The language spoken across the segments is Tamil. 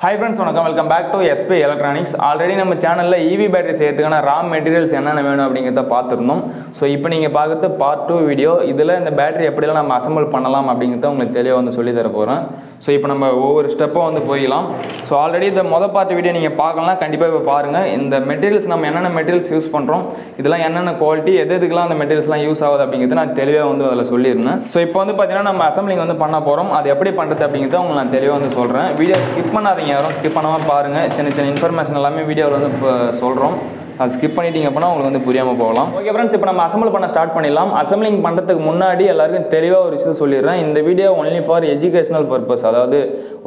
Hi friends, welcome back to SP Electronics. Already நம்ம சேனல்ல EV பேட்டரி செய்யறதுக்கான raw materials என்னென்ன வேணும் அப்படிங்கறத பார்த்திருந்தோம். சோ இப்போ நீங்க பார்க்கிறது part 2 வீடியோ. இதுல இந்த பேட்டரி எப்படி எல்லாம் நம்ம அசெம்பிள் பண்ணலாம் அப்படிங்கறத உங்களுக்கு தெளிவா வந்து சொல்லி தர போறேன். சோ இப்போ நம்ம ஒவ்வொரு ஸ்டெப்பா வந்து போயிடலாம். சோ ஆல்ரெடி இந்த முதல் பார்ட் வீடியோ நீங்க பார்க்கலாம், கண்டிப்பா இப்ப பாருங்க. இந்த மெட்டீரியல்ஸ் நம்ம என்னென்ன மெட்டீரியல்ஸ் யூஸ் பண்றோம், இதெல்லாம் என்னென்ன குவாலிட்டி, எதுக்கெல்லாம் அந்த மெட்டீரியல்ஸ்லாம் யூஸ் ஆகுது அப்படிங்கறத நான் தெளிவா வந்து அதல சொல்லியிருந்தேன். சோ இப்போ வந்து பாத்தீங்கன்னா நம்ம அசெம்பிளிங் வந்து பண்ண போறோம். அது எப்படி பண்றது அப்படிங்கறத உங்களுக்கு நான் தெளிவா வந்து சொல்றேன். வீடியோ ஸ்கிப் பண்ணாதீங்க, யாரும் ஸ்கிப் பண்ணாம பாருங்க. சின்ன இன்ஃபர்மேஷன் எல்லாமே வீடியோல வந்து சொல்றோம். அது ஸ்கிப் பண்ணிட்டீங்க அப்படினா உங்களுக்கு வந்து புரியாம போகலாம். ஓகே फ्रेंड्स, இப்போ நம்ம அசெம்பிள் பண்ண ஸ்டார்ட் பண்ணிடலாம். அசெம்பிளிங் பண்றதுக்கு முன்னாடி எல்லாருக்கும் தெளிவா ஒரு விஷயம் சொல்லிடுறேன். இந்த video only for educational purpose, அதாவது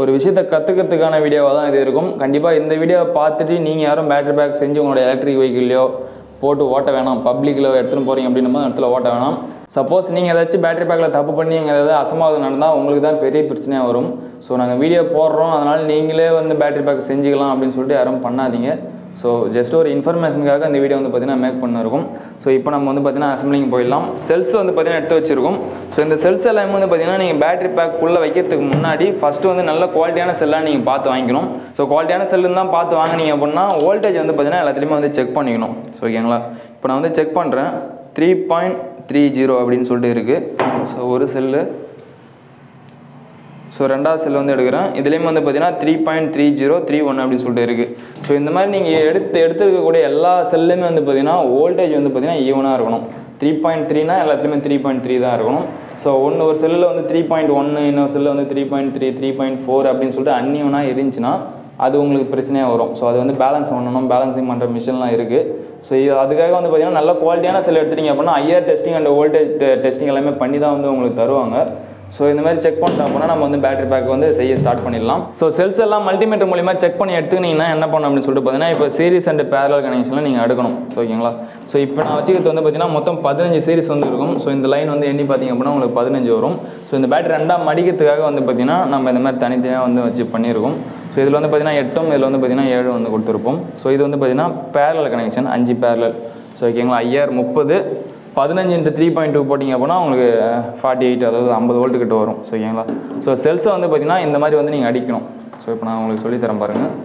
ஒரு விஷயத்தை கத்துக்கிறதுக்கான வீடியோவா தான் இது இருக்கும். கண்டிப்பா இந்த வீடியோவை பார்த்துட்டு நீங்க யாரும் பேட்டரி பேக் செஞ்சு உங்களோட எலக்ட்ரிக் வெஹிக்கிள்லையோ போட்டு ஓட்ட வேணாம், பப்ளிக்கில் எடுத்துன்னு போறீங்க அப்படின்னும் இடத்துல ஓட்ட வேணாம். சப்போஸ் நீங்கள் ஏதாச்சும் பேட்டரி பேக்கில் தப்பு பண்ணி ஏதாவது அசம்பாவிதம் நடந்தால் உங்களுக்கு தான் பெரிய பிரச்சனையாக வரும். ஸோ நாங்கள் வீடியோ போடுறோம், அதனால் நீங்களே வந்து பேட்டரி பேக் செஞ்சுக்கலாம் அப்படின்னு சொல்லிட்டு யாரும் பண்ணாதீங்க. ஸோ ஜஸ்ட் ஒரு இன்ஃபர்மேஷனுக்காக இந்த வீடியோ வந்து பார்த்தீங்கன்னா மேக் பண்ணிருக்கும். ஸோ இப்போ நம்ம வந்து பார்த்தீங்கன்னா அசம்பிளிங் போயிடலாம். செல்ஸ் வந்து பார்த்தீங்கன்னா எடுத்து வச்சிருக்கோம். ஸோ இந்த செல்ஸ் எல்லாமே வந்து பார்த்தீங்கன்னா நீங்கள் பேட்டரி பேக்குள்ளே வைக்கிறதுக்கு முன்னாடி ஃபஸ்ட்டு வந்து நல்ல குவாலிட்டியான செல்லாக நீங்கள் பார்த்து வாங்கிக்கணும். ஸோ குவாலிட்டியான செல்லுன்னு தான் பார்த்து வாங்கினீங்க அப்படின்னா வோல்டேஜ் வந்து பார்த்தீங்கன்னா எல்லாத்துலேயுமே வந்து செக் பண்ணிக்கணும். ஸோ ஓகேங்களா, இப்போ நான் வந்து செக் பண்ணுறேன். 3.30 அப்படின்னு சொல்லிட்டு இருக்குது. ஸோ ஒரு செல்லு, ஸோ ரெண்டாவது செல் வந்து எடுக்கிறேன். இதுலேயும் வந்து பார்த்தீங்கன்னா 3.3031 அப்படின்னு சொல்லிட்டு இருக்குது. ஸோ இந்த மாதிரி நீங்கள் எடுத்துருக்கக்கூடிய எல்லா செல்லுமே வந்து பார்த்தீங்கன்னா வோல்டேஜ் வந்து பார்த்தீங்கன்னா ஈவனாக இருக்கணும். 3.3னா எல்லாத்துலேயுமே 3.3 தான் இருக்கணும். ஸோ ஒரு செல்லில் வந்து 3.1, இன்னொரு செல்லில் வந்து 3.3, 3.4 அப்படின்னு சொல்லிட்டு அன்னியவனாக இருந்துச்சுன்னா அது உங்களுக்கு பிரச்சனையாக வரும். ஸோ அது வந்து பேலன்ஸ் பண்ணணும், பேலன்சிங் பண்ணுற மிஷின்லாம் இருக்குது. ஸோ அதுக்காக வந்து பார்த்தீங்கன்னா நல்ல குவாலிட்டியான செல் எடுத்துட்டீங்க அப்படின்னா IR testing and voltage testing எல்லாமே பண்ணி தான் வந்து உங்களுக்கு தருவாங்க. ஸோ இந்த மாதிரி செக் பண்ணிட்டோம் அப்படின்னா நம்ம வந்து பேட்டரி பேக் வந்து செய்ய ஸ்டார்ட் பண்ணிடலாம். ஸோ செல்ஸ் எல்லாம் மல்டிமீட்டர் மூலிமா செக் பண்ணி எடுத்துக்கிட்டீங்கன்னா என்ன பண்ணணும் அப்படின்னு சொல்லிட்டு பார்த்தீங்கன்னா இப்போ சீரிஸ் அண்ட் பேரலல் கனெக்ஷனில் நீங்கள் எடுக்கணும். ஸோ ஓகேங்களா, ஸோ இப்போ நான் வச்சுக்கிறது வந்து பார்த்தீங்கன்னா மொத்தம் 15 சீரிஸ் வந்து இருக்கும். ஸோ இந்த லைன் வந்து எண்ணி பார்த்தீங்க அப்படின்னா உங்களுக்கு 15 வரும். ஸோ இந்த பேட்டரி ரெண்டாக மடிக்கிறதுக்காக வந்து பார்த்தீங்கன்னா நம்ம இந்த மாதிரி தனித்தனியாக வந்து வச்சு பண்ணியிருக்கோம். ஸோ இதில் வந்து பார்த்தீங்கன்னா 8, இதில் வந்து பார்த்தீங்கன்னா 7 வந்து கொடுத்துருப்போம். ஸோ இது வந்து பார்த்தீங்கன்னா பேரலல் கனெக்ஷன், 5 பேரலல். ஸோ ஓகேங்களா, IR 30, 15 × 3.2 போட்டிங்க அப்படின்னா உங்களுக்கு 48, அதாவது 50 வோல்ட்டு கிட்ட வரும். ஸோ ஓகேங்களா, ஸோ செல்ஸை வந்து பார்த்தீங்கன்னா இந்த மாதிரி வந்து நீங்கள் அடிக்கணும். ஸோ இப்போ நான் உங்களுக்கு சொல்லித்தரேன் பாருங்கள்.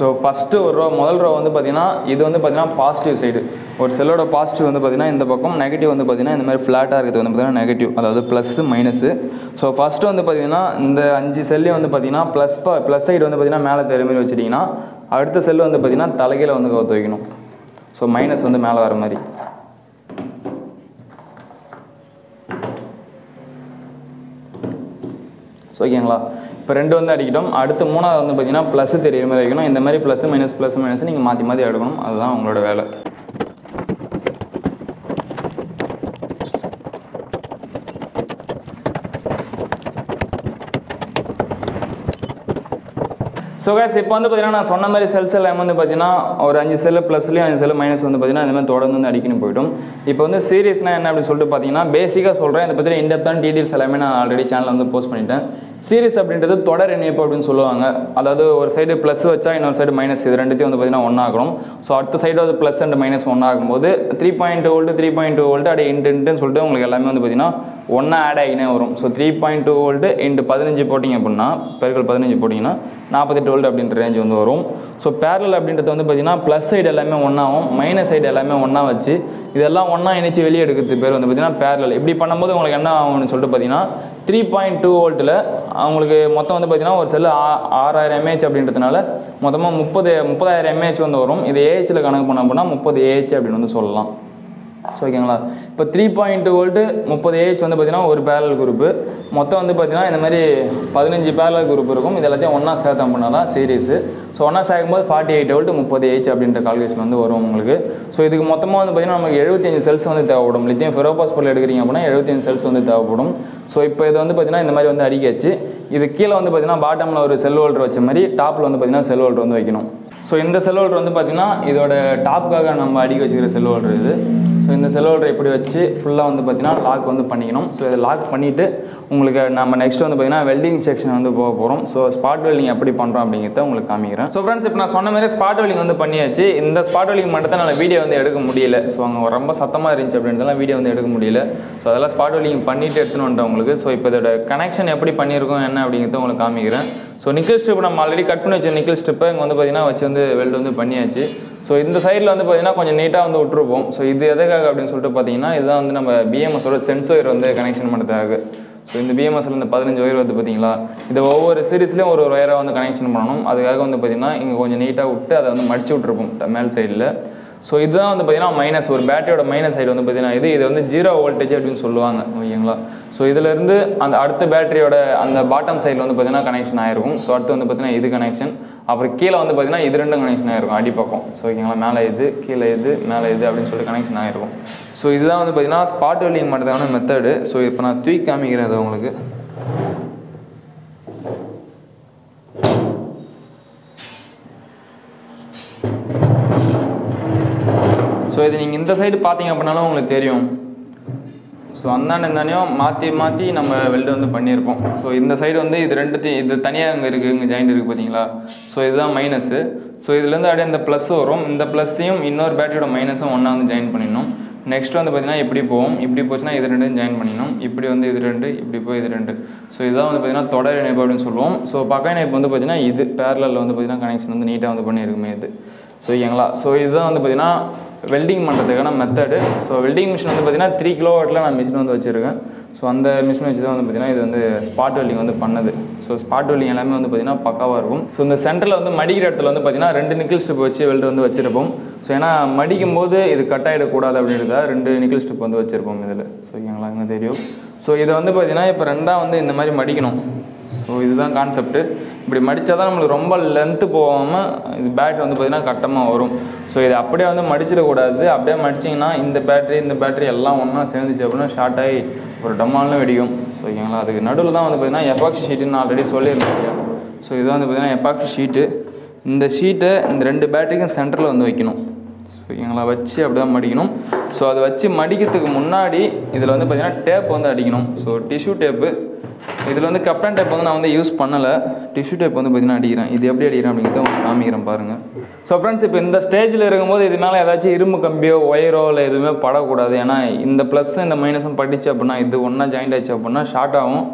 ஸோ ஃபஸ்ட்டு ஒரு ரோ, முதல் ரோ வந்து பார்த்தீங்கன்னா இது வந்து பார்த்தீங்கன்னா பாசிட்டிவ் சைடு. ஒரு செல்லோட பாசிட்டிவ் வந்து பார்த்தீங்கன்னா இந்த பக்கம், நெகட்டிவ் வந்து பார்த்தீங்கன்னா இந்த மாதிரி ஃப்ளாட்டாக இருக்குது வந்து பார்த்தீங்கன்னா நெகட்டிவ், அதாவது ப்ளஸ்ஸு மைனஸு. ஸோ ஃபஸ்ட்டு வந்து பார்த்தீங்கன்னா இந்த 5 செல்லையும் வந்து பார்த்தீங்கன்னா ப்ளஸ் சைடு வந்து பார்த்தீங்கன்னா மேலே தெரிகிற மாதிரி வச்சுட்டிங்கன்னா அடுத்த செல்லு வந்து பார்த்தீங்கன்னா தலைகீழ வந்து கவுத்து வைக்கணும். ஸோ மைனஸ் வந்து மேலே வர மாதிரி. ஸோ ஓகேங்களா, இப்போ 2 வந்து அடிக்கிட்டோம். அடுத்து 3வது வந்து பார்த்தீங்கன்னா ப்ளஸ் தெரியுற மாதிரி வைக்கணும். இந்த மாதிரி ப்ளஸ் மைனஸ் நீங்கள் மாற்றி எடுக்கணும். அதுதான் உங்களோட வேலை. ஸோ guys, இப்போ வந்து பார்த்தீங்கன்னா நான் சொன்ன மாதிரி செல்ஸ் எல்லாமே வந்து பார்த்தீங்கன்னா ஒரு 5 செல்லு ப்ளஸ்லேயும் 5 செல்லு மைனஸ் வந்து பார்த்தீங்கன்னா இந்த மாதிரி தொடர்ந்து வந்து அடிக்கணும் போய்ட்டும். இப்போ வந்து சீரிஸ்னால் என்ன அப்படின்னு சொல்லிட்டு பார்த்தீங்கன்னா பேசிக்காக சொல்கிறேன். இதை பற்றி இன்டெப்த்தான டீட்டெயில்ஸ் எல்லாமே நான் ஆல்ரெடி சேனலில் வந்து போஸ்ட் பண்ணிட்டேன். சீரிஸ் அப்படின்றது தொடர் இணைப்பு அப்படின்னு சொல்லுவாங்க. அதாவது ஒரு சைடு ப்ளஸ் வச்சா இன்னொரு சைடு மைனஸ், இது ரெண்டுத்தையும் வந்து பார்த்தீங்கன்னா ஒன்றாகணும். ஸோ அடுத்த சைடு வந்து ப்ளஸ் அண்ட் மைனஸ் ஒன்றாகும்போது 3.2 வோல்ட்டு 3.2 வோல்ட்டு அப்படியே இன்ட்டுன்னு சொல்லிட்டு உங்களுக்கு எல்லாமே வந்து பார்த்தீங்கன்னா ஒன்றா ஆட் ஆகினே வரும். ஸோ 3.2 வோல்ட்டு × 15 போட்டிங்க அப்படின்னா, பெருக்கல் 15 போட்டிங்கன்னா 48 வோல்ட் அப்படின்ற ரேஞ்ச் வந்து வரும். ஸோ பேரலல் அப்படின்றது வந்து பார்த்தீங்கன்னா ப்ளஸ் சைடு எல்லாமே ஒன்றாகும், மைனஸ் சைடு எல்லாமே ஒன்றா வச்சு இதெல்லாம் ஒன்றா இணைச்சி வெளியே எடுக்கிறது பேர் வந்து பார்த்தீங்கன்னா பேரலல். இப்படி பண்ணும்போது உங்களுக்கு என்ன ஆகும்னு சொல்லிட்டு பார்த்தீங்கன்னா 3.2 வோல்ட்டில் அவங்களுக்கு மொத்தம் வந்து பார்த்தீங்கன்னா ஒரு செல்லு 6000 mAh அப்படின்றதுனால மொத்தமாக 30,000 mAh வந்து வரும். இது ஏஹெச்சில் கணக்கு பண்ண அப்படின்னா 30 AH அப்படின்னு வந்து சொல்லலாம். ஸோ ஓகேங்களா, இப்போ 3.2 வோல்ட்டு 30 AH வந்து பார்த்தீங்கன்னா ஒரு பேரலல் குரூப்பு. மொத்தம் வந்து பார்த்தீங்கன்னா இந்த மாதிரி 15 பேரலல் குரூப் இருக்கும். இது எல்லாத்தையும் ஒன்றா சேர்த்தோம் அப்படின்னா தான் சீரிஸு. ஸோ ஒன்றா சேர்க்கும்போது 48 வோல்ட்டு 30 AH அப்படின்ற கால்குலேஷன் வந்து வரும் உங்களுக்கு. ஸோ இதுக்கு மொத்தமாக வந்து பார்த்தீங்கன்னா நமக்கு 75 செல்ஸ் வந்து தேவைப்படும். லித்தியம் ஃபெரோபாஸ் பொருள் எடுக்கிறீங்க அப்படின்னா 75 செல்ஸ் வந்து தேவைப்படும். ஸோ இப்போ இது வந்து பார்த்தீங்கன்னா இந்த மாதிரி வந்து அடிக்காச்சு. இது கீழே வந்து பார்த்தீங்கன்னா பாட்டமில் ஒரு செல் ஹோல்டர் வச்ச மாதிரி டாப்பில் வந்து பார்த்தீங்கன்னா செல் ஹோல்டர் வந்து வைக்கணும். ஸோ இந்த செல் ஹோல்டர் வந்து பார்த்தீங்கன்னா இதோட டாப்புக்காக நம்ம அடிக்க வச்சுக்கிற செல் ஹோல்டர் இது. ஸோ இந்த செல் ஹோல்டர் இப்படி வச்சு ஃபுல்லாக வந்து பார்த்தீங்கன்னா லாக் வந்து பண்ணிக்கணும். ஸோ இதை லாக் பண்ணிவிட்டு உங்களுக்கு நம்ம நெக்ஸ்ட் வந்து பார்த்தீங்கன்னா வெல்டிங் செக்ஷன் வந்து போக போகிறோம். ஸோ ஸ்பாட் வெல்டிங் எப்படி பண்ணுறோம் அப்படிங்கிறத உங்களுக்கு காமிக்கிறேன். ஸோ ஃப்ரெண்ட்ஸ், இப்போ நான் சொன்ன மாதிரி ஸ்பாட் வெல்டிங் வந்து பண்ணியாச்சு. இந்த ஸ்பாட் வெல்டிங் மட்டும் தான் நான் வீடியோ வந்து எடுக்க முடியல. ஸோ அங்கே ரொம்ப சத்தமாக இருந்துச்சு அப்படின்றதெல்லாம் வீடியோ வந்து எடுக்க முடியல. ஸோ அதெல்லாம் ஸ்பாட் வெல்டிங் பண்ணிவிட்டு எடுத்துன்னு வந்துட்டேன் உங்களுக்கு. ஸோ இப்போ இதோட கனெக்ஷன் எப்படி பண்ணியிருக்கோம் என்ன அப்படிங்கிறத உங்களுக்கு காமிக்கிறேன். ஸோ நிக்கல் ஸ்ட்ரிப் நம்ம ஆல்ரெடி கட் பண்ணி வச்ச நிக்கல் ஸ்ட்ரிப்பை இங்கே வந்து பார்த்தீங்கன்னா வச்சு வந்து வெல்டு வந்து பண்ணியாச்சு. ஸோ இந்த சைடில் வந்து பார்த்தீங்கன்னா கொஞ்சம் நீட்டாக வந்து விட்டுருப்போம். ஸோ இது எதுக்காக அப்படின்னு சொல்லிட்டு பார்த்தீங்கன்னா இதுதான் வந்து நம்ம பிஎம்எஸோட சென்சர் வந்து கனெக்ஷன் பண்ணுறதுக்காக. ஸோ இந்த பிஎம்எஸ்ல இந்த 15 ஒயர் வந்து பார்த்தீங்களா, இதை ஒவ்வொரு சீரீஸ்லேயும் ஒரு ஒயரை வந்து கனெக்ஷன் பண்ணணும். அதுக்காக வந்து பார்த்தீங்கன்னா இங்கே கொஞ்சம் நீட்டாக விட்டு அதை வந்து மடிச்சு விட்ருப்போம் மேல் சைடில். ஸோ இதுதான் வந்து பார்த்தீங்கன்னா மைனஸ், ஒரு பேட்டரியோட மைனஸ் சைடு வந்து பார்த்தீங்கன்னா இது வந்து 0 வோல்டேஜ் அப்படின்னு சொல்லுவாங்க, ஓகேங்களா. ஸோ இதிலேருந்து அந்த அடுத்த பேட்டரியோட அந்த பாட்டம் சைடில் வந்து பார்த்தீங்கன்னா கனெக்ஷன் ஆகிருக்கும். ஸோ அடுத்து வந்து பார்த்தீங்கன்னா இது கனெக்ஷன், அப்புறம் கீழே வந்து பார்த்தீங்கன்னா இது ரெண்டும் கனெக்ஷன் ஆகிருக்கும் அடிப்பக்கம். ஸோ ஓகேங்களா, மேலே இது கீழே இது மேலே இது அப்படின்னு சொல்லிட்டு கனெக்ஷன் ஆகிருக்கும். ஸோ இதுதான் வந்து பார்த்தீங்கன்னா ஸ்பாட் வெல்டிங் பண்ணுறதுக்கான மெத்தடு. ஸோ இப்போ நான் தூக்கி காமிக்கிறேன் அது உங்களுக்கு. ஸோ இது நீங்கள் இந்த சைடு பார்த்தீங்க அப்படின்னாலும் உங்களுக்கு தெரியும். ஸோ இந்தாண்டையும் மாற்றி நம்ம வெல்டு வந்து பண்ணியிருப்போம். ஸோ இந்த சைடு வந்து இது ரெண்டுத்தையும் இது தனியாக இங்கே இருக்குது, இங்கே ஜாயிண்ட் இருக்குது பார்த்தீங்களா. ஸோ இதுதான் மைனஸு. ஸோ இதுலேருந்து அப்படியே இந்த ப்ளஸ் வரும், இந்த ப்ளஸ்ஸையும் இன்னொரு பேட்டரியோட மைனஸும் ஒன்றா வந்து ஜாயின் பண்ணிடணும். நெக்ஸ்ட் வந்து பார்த்தீங்கன்னா இப்படி போகும், இப்படி போச்சுன்னா இது ரெண்டும் ஜாயின் பண்ணிடணும். இப்படி வந்து இது ரெண்டு, இப்படி போய் இது ரெண்டு. ஸோ இதுதான் வந்து பார்த்தீங்கன்னா தொடர் இணைப்பு அப்படின்னு சொல்லுவோம். ஸோ பக்க இணைப்பு வந்து பார்த்தீங்கன்னா இது பேரலில் வந்து பார்த்தீங்கன்னா கனெக்ஷன் வந்து நீட்டாக வந்து பண்ணியிருக்குமே இது. ஸோ ஓகேங்களா. ஸோ இதுதான் வந்து பார்த்தீங்கன்னா வெல்டிங் பண்ணுறதுக்கான மெத்தடு. ஸோ வெல்டிங் மிஷின் வந்து பார்த்தீங்கன்னா 3 கிலோவாட்டில் நான் மிஷின் வந்து வச்சுருக்கேன். ஸோ அந்த மிஷின் வச்சு தான் வந்து பார்த்தீங்கன்னா இது வந்து ஸ்பாட் வெல்டிங் வந்து பண்ணது. ஸோ ஸ்பாட் வெல்டிங் எல்லாமே வந்து பார்த்தீங்கன்னா பக்காவாக இருக்கும். ஸோ இந்த சென்டரில் வந்து மடிக்கிற இடத்துல வந்து பார்த்தீங்கன்னா 2 நிக்கல் ஸ்டிப் வச்சு வெல்டு வந்து வச்சுருப்போம். ஸோ ஏன்னா மடிக்கும் போது இது கட் ஆகிடக்கூடாது அப்படின்றதா 2 நிக்கல் ஸ்டிப் வந்து வச்சுருப்போம் இதில். ஸோ ஓகேங்களா, இங்கே தெரியும். ஸோ இதை வந்து பார்த்தீங்கன்னா இப்போ ரெண்டாக வந்து இந்த மாதிரி மடிக்கணும். ஸோ இதுதான் கான்செப்ட்டு. இப்படி மடித்தா தான் நம்மளுக்கு ரொம்ப லென்த்து போகாமல் இது பேட்டரி வந்து பார்த்திங்கன்னா கட்டமாக வரும். ஸோ இதை அப்படியே வந்து மடிச்சிடக்கூடாது. அப்படியே மடிச்சிங்கன்னா இந்த பேட்டரி எல்லாம் ஒன்றா சேர்ந்துச்சு அப்படின்னா ஷார்ட் ஆகி ஒரு டம்மாலும் வெடிக்கும். ஸோ ஓகேங்களா, அதுக்கு நடுவில் தான் வந்து பார்த்திங்கன்னா எபாக்சி ஷீட்டுன்னு நான் ஆல்ரெடி சொல்லியிருந்தேன். ஸோ இது வந்து பார்த்திங்கன்னா எபாக்சி ஷீட்டு. இந்த ஷீட்டை இந்த 2 பேட்டரிக்கும் சென்டரில் வந்து வைக்கணும். ஸோ ஓகேங்களா, வச்சு அப்படி தான் மடிக்கணும். ஸோ அதை வச்சு மடிக்கிறதுக்கு முன்னாடி இதில் வந்து பார்த்திங்கன்னா டேப் வந்து அடிக்கணும். ஸோ டிஷ்யூ டேப்பு, இதில் வந்து கப்டன் டேப் வந்து நான் வந்து யூஸ் பண்ணலை. டிஷ்யூ டேப் வந்து பார்த்தீங்கன்னா அடிக்கிறேன். இது எப்படி அடிக்கிறேன் அப்படிங்கிறத உங்களுக்கு காமிக்கிறேன் பாருங்கள். ஸோ ஃப்ரெண்ட்ஸ், இப்போ இந்த ஸ்டேஜில் இருக்கும்போது இது மேலே ஏதாச்சும் இரும்பு கம்பியோ ஒயரோ இல்லை எதுவுமே படக்கூடாது. ஏன்னா இந்த ப்ளஸ்ஸும் இந்த மைனஸும் படிச்சு அப்படின்னா இது ஒன்றா ஜாயிண்ட் ஆச்சு அப்படின்னா ஷார்ட் ஆகும்.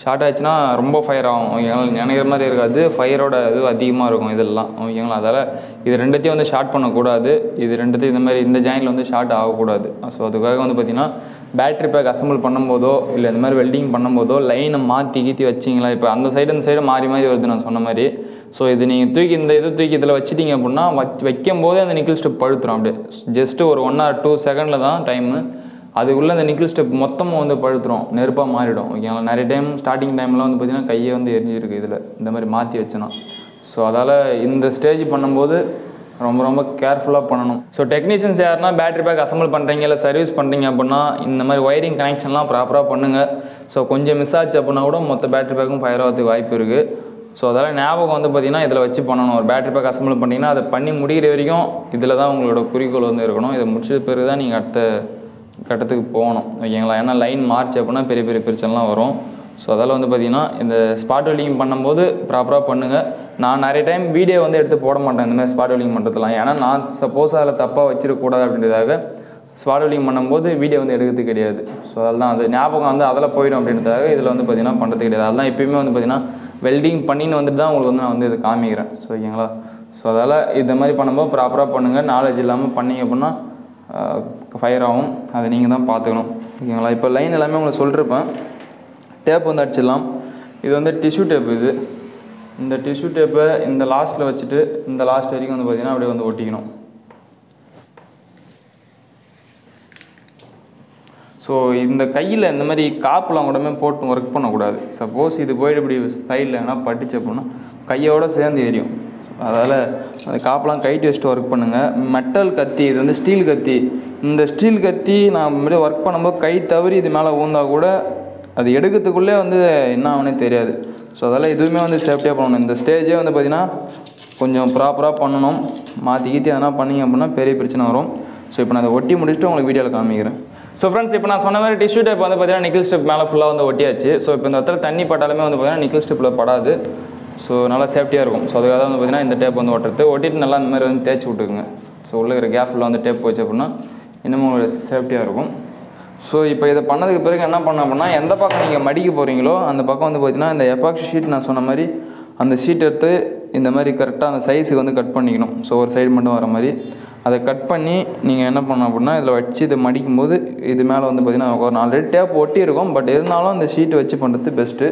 ஷார்ட் ஆச்சுன்னா ரொம்ப ஃபயர் ஆகும். ஓகேங்களா, நினைக்கிற மாதிரி இருக்காது, ஃபயரோட இது அதிகமாக இருக்கும் இதெல்லாம். ஓகேங்களா, அதால் இது ரெண்டுத்தையும் வந்து ஷார்ட் பண்ணக்கூடாது. இது ரெண்டுத்தையும் இந்த மாதிரி இந்த ஜாயிண்டில் வந்து ஷார்ட் ஆகக்கூடாது. ஸோ அதுக்காக வந்து பார்த்திங்கன்னா பேட்ரி பேக் அசம்பிள் பண்ணும்போதோ இல்லை இந்த மாதிரி வெல்டிங் பண்ணும்போதோ லைனை மாற்றி வச்சிங்களா, இப்போ அந்த சைடு இந்த சைடு மாறி வருது நான் சொன்ன மாதிரி. ஸோ இது நீங்கள் தூக்கி இதில் வச்சிட்டிங்க அப்படின்னா வைக்கும் போதே அந்த நிக்கல் ஸ்டெப் பழுத்துரும். அப்படியே ஜஸ்ட்டு ஒரு 1 or 2 செகண்டில் தான் டைமு. அதுக்குள்ளே அந்த நிக்கல் ஸ்டெப் மொத்தமாக வந்து பழுத்துரும், நெருப்பாக மாறிடும். ஓகேங்களா, நிறைய டைம் ஸ்டார்டிங் டைமில் வந்து பார்த்திங்கன்னா கையை வந்து எரிஞ்சிருக்கு இதில் இந்த மாதிரி மாற்றி வச்சுனா. ஸோ அதால் இந்த ஸ்டேஜ் பண்ணும்போது ரொம்ப கேர்ஃபுல்லாக பண்ணணும். ஸோ டெக்னீஷியன்ஸ் யாருன்னா பேட்டரி பேக் அசம்பிள் பண்ணுறீங்க இல்லை சர்வீஸ் பண்ணுறீங்க அப்படின்னா இந்த மாதிரி ஒயரிங் கனெக்ஷன்லாம் ப்ராப்பராக பண்ணுங்கள். ஸோ கொஞ்சம் மிஸ் ஆச்சு அப்படின்னா கூட மொத்த பேட்டரி பேக்கும் ஃபயர் ஆகிறதுக்கு வாய்ப்பு இருக்குது. ஸோ அதெல்லாம் ஞாபகம் வந்து பார்த்திங்கன்னா இதில் வச்சு பண்ணணும். ஒரு பேட்டரி பேக் அசம்பிள் பண்ணிங்கன்னா அதை பண்ணி முடிகிற வரைக்கும் இதில் தான் உங்களோட குறிக்கோள் வந்து இருக்கணும். இதை முடிச்சது பிறகு தான் நீங்கள் அடுத்த கட்டத்துக்கு போகணும். ஓகேங்களா, ஏன்னா லைன் மார்ச் அப்படின்னா பெரிய பிரச்சனைலாம் வரும். ஸோ அதெல்லாம் வந்து பார்த்திங்கன்னா இந்த ஸ்பாட் வெல்டிங் பண்ணும்போது ப்ராப்பராக பண்ணுங்கள். நான் நிறைய டைம் வீடியோ வந்து எடுத்து போட மாட்டேன் இந்த மாதிரி ஸ்பாட் வெல்டிங் பண்ணுறதுலாம். ஏன்னா நான் சப்போஸ் அதில் தப்பாக வச்சிடக்கூடாது அப்படின்றதாக ஸ்பாட் வெல்டிங் பண்ணும்போது வீடியோ வந்து எடுக்கிறது கிடையாது. ஸோ அதெல்லாம் அது ஞாபகம் வந்து அதில் போயிடும் அப்படின்றதாக இதில் வந்து பார்த்திங்கன்னா பண்ணுறது கிடையாது. அதெல்லாம் எப்பயுமே வந்து பார்த்திங்கன்னா வெல்டிங் பண்ணின்னு வந்துட்டு தான் உங்களுக்கு வந்து நான் வந்து இது காமிக்கிறேன். ஸோ ஓகேங்களா, ஸோ அதால் இந்த மாதிரி பண்ணும்போது ப்ராப்பராக பண்ணுங்கள். நாலேஜ் இல்லாமல் பண்ணிங்க அப்படின்னா ஃபயர் ஆகும். அதை நீங்கள் தான் பார்த்துக்கணும். ஓகேங்களா, இப்போ லைன் எல்லாமே உங்களுக்கு சொல்லிருப்பேன். டேப் வந்து அடிச்சிடலாம். இது வந்து டிஷ்யூ டேப். இந்த டிஷ்யூ டேப்பை இந்த லாஸ்ட்டில் வச்சுட்டு இந்த லாஸ்ட் வரைக்கும் வந்து பார்த்திங்கன்னா அப்படியே வந்து ஒட்டிக்கணும். ஸோ இந்த கையில் இந்த மாதிரி காப்புலாம் கூடமே போட்டு ஒர்க் பண்ணக்கூடாது. சப்போஸ் இது போய்ட்டு இப்படி சைடில் எங்கன்னா பட்டுச்சு அப்படின்னா கையோடு சேர்ந்து எரியும். அதால் அந்த காப்பெலாம் கைட்டு வச்சுட்டு ஒர்க் பண்ணுங்கள். மெட்டல் கத்தி, இது வந்து ஸ்டீல் கத்தி. இந்த ஸ்டீல் கத்தி நான் முன்னாடி ஒர்க் பண்ணும்போது கை தவறி இது மேலே ஊந்தால் கூட அது எடுக்கிறதுக்குள்ளே வந்து என்ன ஆகுனே தெரியாது. ஸோ அதெல்லாம் இதுவுமே வந்து சேஃப்டியாக பண்ணணும். இந்த ஸ்டேஜே வந்து பார்த்திங்கன்னா கொஞ்சம் ப்ராப்பராக பண்ணணும். மாற்றி எதனா பண்ணிங்க அப்படின்னா பெரிய பிரச்சனை வரும். ஸோ இப்போ நான் அதை ஒட்டி முடிச்சுட்டு உங்களுக்கு வீடியோவில் காமிக்கிறேன். ஸோ ஃப்ரெண்ட்ஸ், இப்போ நான் சொன்ன மாதிரி டிஷ்யூ டேப் வந்து பார்த்தீங்கன்னா நிக்கல் ஸ்ட்ரிப் மேலே ஃபுல்லாக வந்து ஒட்டியாச்சு. ஸோ இப்போ இந்த இடத்துல தண்ணி பட்டாலுமே வந்து பார்த்தீங்கன்னா நிக்கல் ஸ்ட்ரிப்பில் படாது. ஸோ நல்லா சேஃப்டியாக இருக்கும். ஸோ அதுக்காக வந்து பார்த்தீங்கன்னா இந்த டேப் வந்து ஒட்டுறது, ஒட்டிட்டு நல்லா இந்த மாதிரி வந்து தேய்ச்சி விட்டுக்குங்க. ஸோ உள்ள இருக்கிற கேப்பில் வந்து டேப் போச்சு அப்படின்னா இன்னமும் ஒரு சேஃப்டியாக இருக்கும். ஸோ இப்போ இதை பண்ணதுக்கு பிறகு என்ன பண்ண அப்படின்னா, எந்த பக்கம் நீங்கள் மடிக்க போகிறீங்களோ அந்த பக்கம் வந்து பார்த்தீங்கன்னா இந்த எபாக்சி ஷீட் நான் சொன்ன மாதிரி அந்த ஷீட் எடுத்து இந்த மாதிரி கரெக்டாக அந்த சைஸுக்கு வந்து கட் பண்ணிக்கணும். ஸோ ஒரு சைடு மட்டும் வர மாதிரி அதை கட் பண்ணி நீங்கள் என்ன பண்ணணும் அப்படின்னா இதில் வச்சு இதை மடிக்கும் போது இது மேலே வந்து பார்த்திங்கன்னா ஒரு ஆல்ரெடி டேப் ஒட்டி இருக்கும். பட் இருந்தாலும் இந்த ஷீட்டை வச்சு பண்ணுறது பெஸ்ட்டு.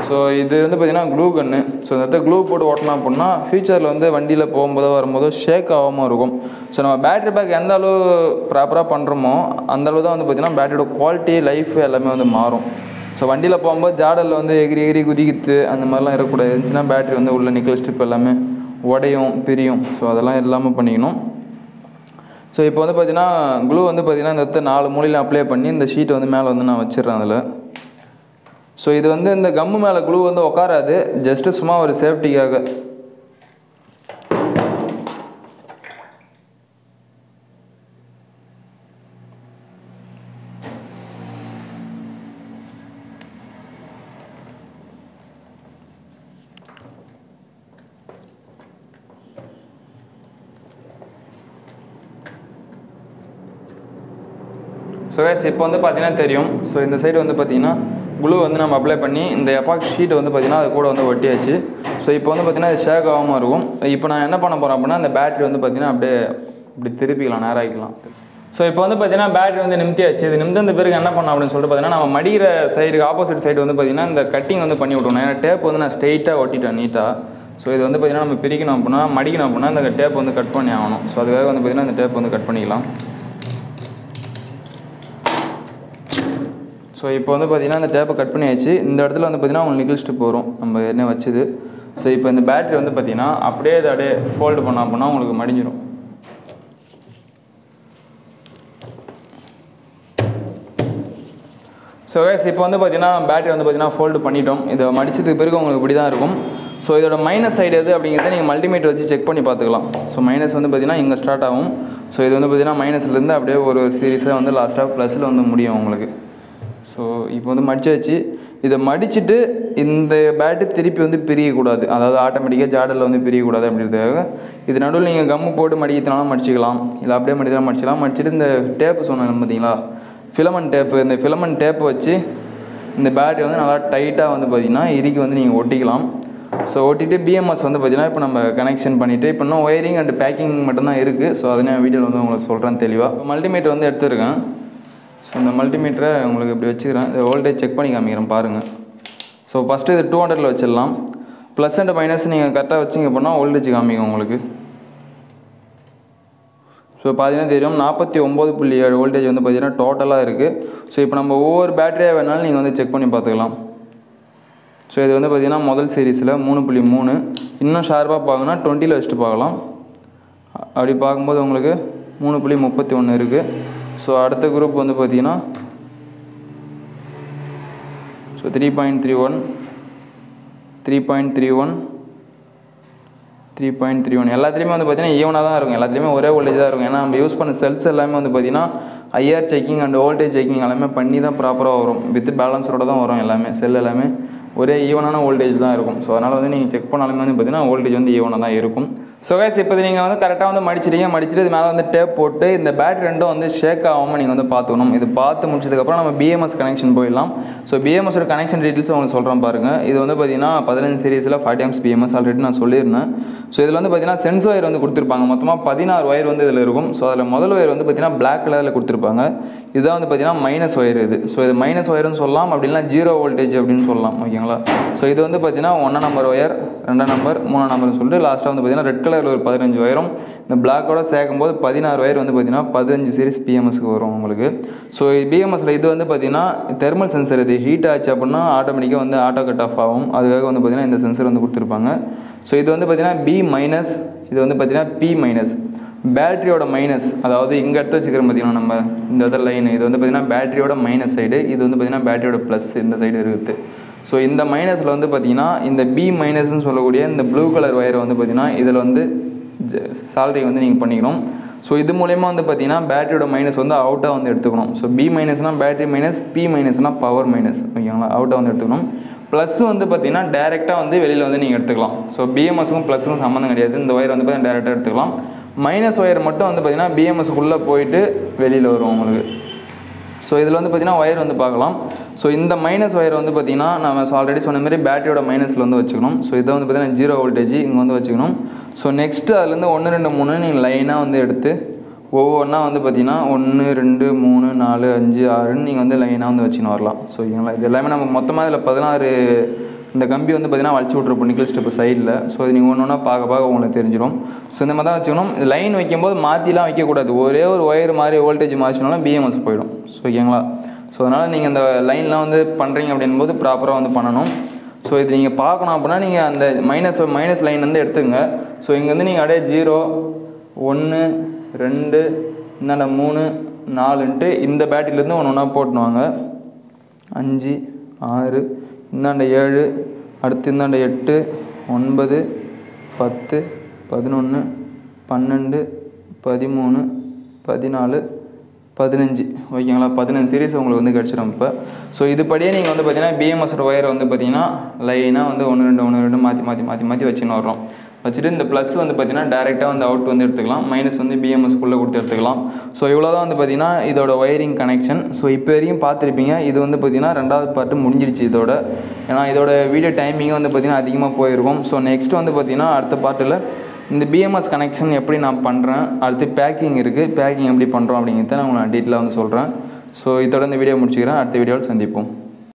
ஸோ இது வந்து பார்த்திங்கன்னா க்ளூ கன்னு. ஸோ இந்த இடத்துல க்ளூ போட்டு ஓட்டணும் அப்படின்னா ஃபியூச்சரில் வந்து வண்டியில் போகும்போதோ வரும்போதோ ஷேக் ஆகாமல் இருக்கும். ஸோ நம்ம பேட்டரி பேக் எந்த அளவு ப்ராப்பராக பண்ணுறோமோ அந்தளவு தான் வந்து பார்த்திங்கன்னா பேட்டரியோட குவாலிட்டி லைஃப் எல்லாமே வந்து மாறும். ஸோ வண்டியில் போகும்போது ஜாடலில் வந்து எகிரி குதிக்கித்து அந்த மாதிரிலாம் இருக்கக்கூடாது. இருந்துச்சுன்னா பேட்டரி வந்து உள்ள நிக்கல் ஸ்ட்ரிப் எல்லாமே உடையும் பிரியும். ஸோ அதெல்லாம் இல்லாமல் பண்ணிக்கணும். ஸோ இப்போ வந்து பார்த்திங்கன்னா க்ளூ வந்து பார்த்திங்கன்னா இந்த இடத்துல 4 மூலையில் அப்ளை பண்ணி இந்த ஷீட்டை வந்து மேலே வந்து நான் வச்சிடுறேன் அதில். ஸோ இது வந்து இந்த கம்மு மேலே க்ளூ வந்து உட்காராது, ஜஸ்ட்டு சும்மா ஒரு சேஃப்டிக்காக. ஸோ கைஸ், இப்போ வந்து பார்த்தீங்கன்னா தெரியும். ஸோ இந்த சைடு வந்து பார்த்தீங்கன்னா க்ளூ வந்து நம்ம அப்ளை பண்ணி இந்த எபாக்சி ஷீட் வந்து பார்த்திங்கன்னா அது கூட வந்து ஒட்டியாச்சு. ஸோ இப்போ வந்து பார்த்திங்கன்னா அது ஷேக் ஆகாமல் இருக்கும். இப்போ நான் என்ன பண்ண போகிறேன் அப்படின்னா அந்த பேட்டரி வந்து பார்த்திங்கன்னா அப்படியே இப்படி திருப்பிக்கலாம், நேராகிக்கலாம். ஸோ இப்போ வந்து பார்த்திங்கன்னா பேட்டரி வந்து நிமித்தியாச்சு. இது நிமிந்த பிறகு என்ன பண்ணோம் அப்படின்னு சொல்லிட்டு பார்த்திங்கன்னா நம்ம மடிக்கிற சைடுக்கு ஆப்போசிட் சைடு வந்து பார்த்திங்கன்னா இந்த கட்டிங் வந்து பண்ணி விட்ருணும். ஏன்னா டேப் வந்து நான் ஸ்ட்ரெயிட்டாக ஒட்டிட்டேன் நீட்டாக. ஸோ இது வந்து பார்த்திங்கன்னா நம்ம பிரிக்கணும் அப்படின்னா மடிக்கணும் அப்படின்னா இந்த டேப் வந்து கட் பண்ணி ஆகணும். ஸோ அதுக்காக வந்து பார்த்திங்கன்னா இந்த டேப் வந்து கட் பண்ணிக்கலாம். ஸோ இப்போ வந்து பார்த்திங்கன்னா இந்த டேப்பை கட் பண்ணியாச்சு. இந்த இடத்துல வந்து பார்த்திங்கன்னா உங்களுக்கு நிக்கல் ஸ்ட்ரிப் வரும் நம்ம என்ன வச்சுது. ஸோ இப்போ இந்த பேட்டரி வந்து பார்த்திங்கன்னா அப்படியே அதை அப்படியே ஃபோல்டு பண்ணோம் அப்படின்னா உங்களுக்கு மடிஞ்சிடும். ஸோ கைஸ், இப்போ வந்து பார்த்திங்கன்னா பேட்டரி வந்து பார்த்திங்கன்னா ஃபோல்டு பண்ணிட்டோம். இதை மடிச்சதுக்கு பிறகு உங்களுக்கு இப்படி தான் இருக்கும். ஸோ இதோட மைனஸ் சைடு எது அப்படிங்கிறத நீங்கள் மல்டிமீட்டர் வச்சு செக் பண்ணி பார்த்துக்கலாம். ஸோ மைனஸ் வந்து பார்த்திங்கன்னா இங்கே ஸ்டார்ட் ஆகும். ஸோ இது வந்து பார்த்திங்கன்னா மைனஸ்லேருந்து அப்படியே ஒரு சீரீஸாக வந்து லாஸ்ட்டாக ப்ளஸில் வந்து முடியும் உங்களுக்கு. ஸோ இப்போ வந்து மடிச்சாச்சு. இதை மடிச்சுட்டு இந்த பேட்டரி திருப்பி வந்து பிரியக்கூடாது, அதாவது ஆட்டோமேட்டிக்காக ஜாடலில் வந்து பிரியக்கூடாது அப்படின்றதுக்காக இது நடுவில் நீங்கள் கம்மு போட்டு மடிக்கிறதுனாலும் மடிச்சிக்கலாம், இல்லை அப்படியே மடிக்கலாம் மடிச்சிக்கலாம். மடிச்சுட்டு இந்த டேப்பு சொன்னேன் பார்த்தீங்களா, ஃபிலமெண்ட் டேப்பு, இந்த ஃபிலமெண்ட் டேப்பு வச்சு இந்த பேட்டரி வந்து நல்லா டைட்டாக வந்து பார்த்திங்கன்னா இறுக்கி வந்து நீங்கள் ஒட்டிக்கலாம். ஸோ ஒட்டிட்டு பிஎம்எஸ் வந்து பார்த்திங்கன்னா இப்போ நம்ம கனெக்ஷன் பண்ணிவிட்டு இப்போ இன்னும் ஒயரிங் அண்ட் பேக்கிங் மட்டும்தான் இருக்குது. ஸோ அதை நான் வீடியோவில் வந்து உங்களுக்கு சொல்கிறேன் தெளிவாக. மல்டிமீட்டர் வந்து எடுத்துருக்கேன். ஸோ இந்த மல்டிமீட்டரை உங்களுக்கு இப்படி வச்சுக்கிறேன். இந்த வோல்டேஜ் செக் பண்ணி காமிக்கிறேன் பாருங்கள். ஸோ ஃபஸ்ட்டு இது 200 வச்சிடலாம். ப்ளஸ் அண்ட் மைனஸ் நீங்கள் கரெக்டாக வச்சிங்க அப்படின்னா வோல்டேஜ் காமிக்கும் உங்களுக்கு. ஸோ பார்த்தீங்கன்னா தெரியும் 49.7 வோல்டேஜ் வந்து பார்த்தீங்கன்னா டோட்டலாக இருக்குது. ஸோ இப்போ நம்ம ஒவ்வொரு பேட்டரியாக வேணாலும் நீங்கள் வந்து செக் பண்ணி பார்த்துக்கலாம். ஸோ இது வந்து பார்த்திங்கன்னா முதல் சீரீஸில் 3.3, இன்னும் ஷார்ப்பாக பார்க்கணுன்னா 20 வச்சுட்டு பார்க்கலாம். அப்படி பார்க்கும்போது உங்களுக்கு 3.31 இருக்குது. ஸோ அடுத்த குரூப் வந்து பார்த்திங்கன்னா ஸோ 3.31, 3.31, 3.31 எல்லாத்துலேயுமே வந்து பார்த்திங்கன்னா ஈவனாக தான் இருக்கும். எல்லாத்துலேயுமே ஒரே வோல்டேஜ் தான் இருக்கும். ஏன்னா நம்ம யூஸ் பண்ண செல்ஸ் எல்லாமே வந்து பார்த்திங்கன்னா IR checking and voltage checking எல்லாமே பண்ணி தான் ப்ராப்பராக வரும். வித் பேலன்ஸோடு தான் வரும். எல்லாமே செல் எல்லாமே ஒரே ஈவனான வோல்டேஜ் தான் இருக்கும். ஸோ அதனால் வந்து நீங்கள் செக் பண்ணாலுமே வந்து பார்த்திங்கன்னா வோல்டேஜ் வந்து ஈவனாக தான் இருக்கும். ஸோ கைஸ், இப்போ நீங்கள் வந்து கரெக்டாக வந்து மடிச்சிட்டு இது மேலே வந்து டேப் போட்டு இந்த பேட்டரி ரெண்டும் வந்து ஷேக் ஆகாமல் நீங்கள் வந்து பார்த்துக்கணும். இது பார்த்து முடிச்சதுக்கப்புறம் நம்ம பிஎம்எஸ் கனெக்ஷன் போயிடலாம். ஸோ பிஎம்எஸோட கனெக்ஷன் டீட்டெயில்ஸ் உங்களுக்கு சொல்கிறேன் பாருங்கள். இது வந்து பார்த்திங்கன்னா 15 சீரீஸில் 40 amps பிஎம்எஸ் ஆல்ரெடி நான் சொல்லியிருந்தேன். ஸோ இதில் வந்து பார்த்திங்கன்னா சென்ஸ் ஒயர் வந்து கொடுத்துருப்பாங்க. மொத்தமாக 16 ஒயர் வந்து இதில் இருக்கும். ஸோ அதில் முதல் ஒயர் வந்து பார்த்திங்கன்னா பிளாக் கலரில் கொடுத்துருப்பாங்க. இதுதான் வந்து பார்த்திங்கன்னா மைனஸ் ஒயர் இது. ஸோ இது மைனஸ் ஒயர்னு சொல்லலாம், அப்படின்னா 0 வோல்டேஜ் அப்படின்னு சொல்லலாம். ஓகேங்களா? ஸோ இது வந்து பார்த்திங்கன்னா 1 நம்பர் ஒயர், 2 நம்பர், 3 நம்பர்னு சொல்லிட்டு லாஸ்ட்டாக வந்து பார்த்திங்கன்னா ரெட் கலரில் ஒரு 15 ஒயரும் இந்த பிளாக்கோட சேர்க்கும்போது 16 ஒயர் வந்து பார்த்திங்கன்னா 15 சீரிஸ் பிஎம்எஸ்க்கு வரும் உங்களுக்கு. ஸோ பிஎம்எஸில் இது வந்து பார்த்திங்கன்னா தெர்மல் சென்சர். இது ஹீட் ஆச்சு அப்படின்னா ஆட்டோமேட்டிக்காக வந்து ஆட்டோ கட் ஆஃப் ஆகும். அதுக்காக வந்து பார்த்திங்கன்னா இந்த சென்சர் வந்து கொடுத்துருப்பாங்க. ஸோ இது வந்து பார்த்திங்கன்னா பி மைனஸ், இது வந்து பார்த்திங்கன்னா பி மைனஸ். பேட்டரியோட மைனஸ், அதாவது இங்கே எடுத்து வச்சுக்கிறோம் பார்த்திங்கன்னா நம்ம இந்த இடத்துல லைன், இது வந்து பார்த்திங்கன்னா பேட்டரியோட மைனஸ் சைடு, இது வந்து பார்த்திங்கன்னா பேட்டரியோட ப்ளஸ் இந்த சைடு இருக்குது. ஸோ இந்த மைனஸில் வந்து பார்த்திங்கன்னா இந்த பி மைனஸ்ன்னு சொல்லக்கூடிய இந்த ப்ளூ கலர் ஒயரை வந்து பார்த்திங்கன்னா இதில் வந்து சால்ரி வந்து நீங்கள் பண்ணிக்கணும். ஸோ இது மூலயமா வந்து பார்த்தீங்கன்னா பேட்டரியோட மைனஸ் வந்து அவுட்டாக வந்து எடுத்துக்கணும். ஸோ பி மைனஸ்னால் பேட்டரி மைனஸ், பி மைனஸ்னால் பவர் மைனஸ், ஓகேங்களா, அவுட்டாக வந்து எடுத்துக்கணும். ப்ளஸ் வந்து பார்த்தீங்கன்னா டேரெக்டாக வந்து வெளியில் வந்து நீங்கள் எடுத்துக்கலாம். ஸோ பிஎம்எஸ்க்கும் ப்ளஸுக்கும் சம்மந்தம் கிடையாது. இந்த ஒயர் வந்து பார்த்தீங்கன்னா டேரெக்டாக எடுத்துக்கலாம். மைனஸ் ஒயர் மட்டும் வந்து பார்த்தீங்கன்னா பிஎம்எஸ்க்குள்ளே போயிட்டு வெளியில் வரும் உங்களுக்கு. ஸோ இதில் வந்து பார்த்தீங்கன்னா ஒயர் வந்து பார்க்கலாம். ஸோ இந்த மைனஸ் ஒயர் வந்து பார்த்தீங்கன்னா நம்ம ஆல்ரெடி சொன்ன மாதிரி பேட்டரியோட மைனஸில் வந்து வச்சுக்கணும். ஸோ இதை வந்து பார்த்தீங்கன்னா 0 வோல்டேஜ் இங்கே வந்து வச்சுக்கணும். ஸோ நெக்ஸ்ட்டு அதுலேருந்து 1 2 3 நீங்கள் லைனாக வந்து எடுத்து ஒவ்வொன்றா வந்து பார்த்தீங்கன்னா 1 2 3 4 5 6ன்னு நீங்கள் வந்து லைனாக வந்து வச்சுன்னு வரலாம். ஸோ ஓகேங்களா, இது எல்லாமே நம்ம மொத்தமாக இதில் 16 இந்த கம்பி வந்து பார்த்தீங்கன்னா வளைச்சி விட்ருப்போம் நிக்கல் ஸ்டெப்பு சைடில். ஸோ இது நீங்கள் ஒன்று ஒன்றா பார்க்க உங்களுக்கு தெரிஞ்சிடும். ஸோ இந்த மாதிரி தான் வச்சுக்கணும். லைன் வைக்கும்போது மாற்றிலாம் வைக்கக்கூடாது. ஒரே ஒரு ஒயர் மாதிரி வோல்டேஜ் மாற்றினாலும் பிஎம்எஸ் போயிடும். ஸோ ஓகேங்களா, ஸோ அதனால் நீங்கள் இந்த லைன்லாம் வந்து பண்ணுறீங்க அப்படின்போது ப்ராப்பராக வந்து பண்ணணும். ஸோ இது நீங்கள் பார்க்கணும் அப்படின்னா நீங்கள் அந்த மைனஸ் லைன் வந்து எடுத்துங்க. ஸோ இங்கே வந்து நீங்கள் அப்படியே 0 1 2 இந்தாண்ட 3 4ன்ட்டு இந்த பேட்டரியிலேருந்து ஒன்று ஒன்றா போட்டுனுவாங்க. 5 6 இந்தாண்ட 7 அடுத்து இந்தாண்ட 8 9 10 11 12 13 14 15 ஓகேங்களா, 15 சீரிஸ் உங்களுக்கு வந்து கிடச்சிடும் இப்போ. ஸோ இதுபடியே நீங்கள் வந்து பார்த்தீங்கன்னா பிஎம்எஸோட ஒயரை வந்து பார்த்தீங்கன்னா லைனாக வந்து 1 2 மாற்றி வச்சுன்னு வர்றோம். வச்சுட்டு இந்த ப்ளஸ் வந்து பார்த்தீங்கன்னா டேரெக்டாக வந்து அவுட் வந்து எடுத்துக்கலாம். மைனஸ் வந்து பிஎம்எஸ்க்குள்ளே கொடுத்து எடுத்துக்கலாம். ஸோ இவ்வளோ தான் வந்து பார்த்தீங்கன்னா இதோட ஒயரிங் கனெக்ஷன். ஸோ இப்போ வரைக்கும் பார்த்துருப்பீங்க. இது வந்து பார்த்தீங்கன்னா 2வது பார்ட்டு முடிஞ்சிருச்சு இதோட. ஏன்னா இதோட வீடியோ டைமிங்கும் வந்து பார்த்தீங்கன்னா அதிகமாக போயிருக்கும். ஸோ நெக்ஸ்ட் வந்து பார்த்தீங்கன்னா அடுத்த பார்ட்டில் இந்த பிஎம்எஸ் கனெக்ஷன் எப்படி நான் பண்ணுறேன், அடுத்து பேக்கிங் இருக்குது, பேக்கிங் எப்படி பண்ணுறோம் அப்படிங்கிறத நான் உங்களுக்கு டீட்டெயிலாக வந்து சொல்கிறேன். ஸோ இதோட இந்த வீடியோ முடிச்சுக்கிறேன். அடுத்த வீடியோவில் சந்திப்போம்.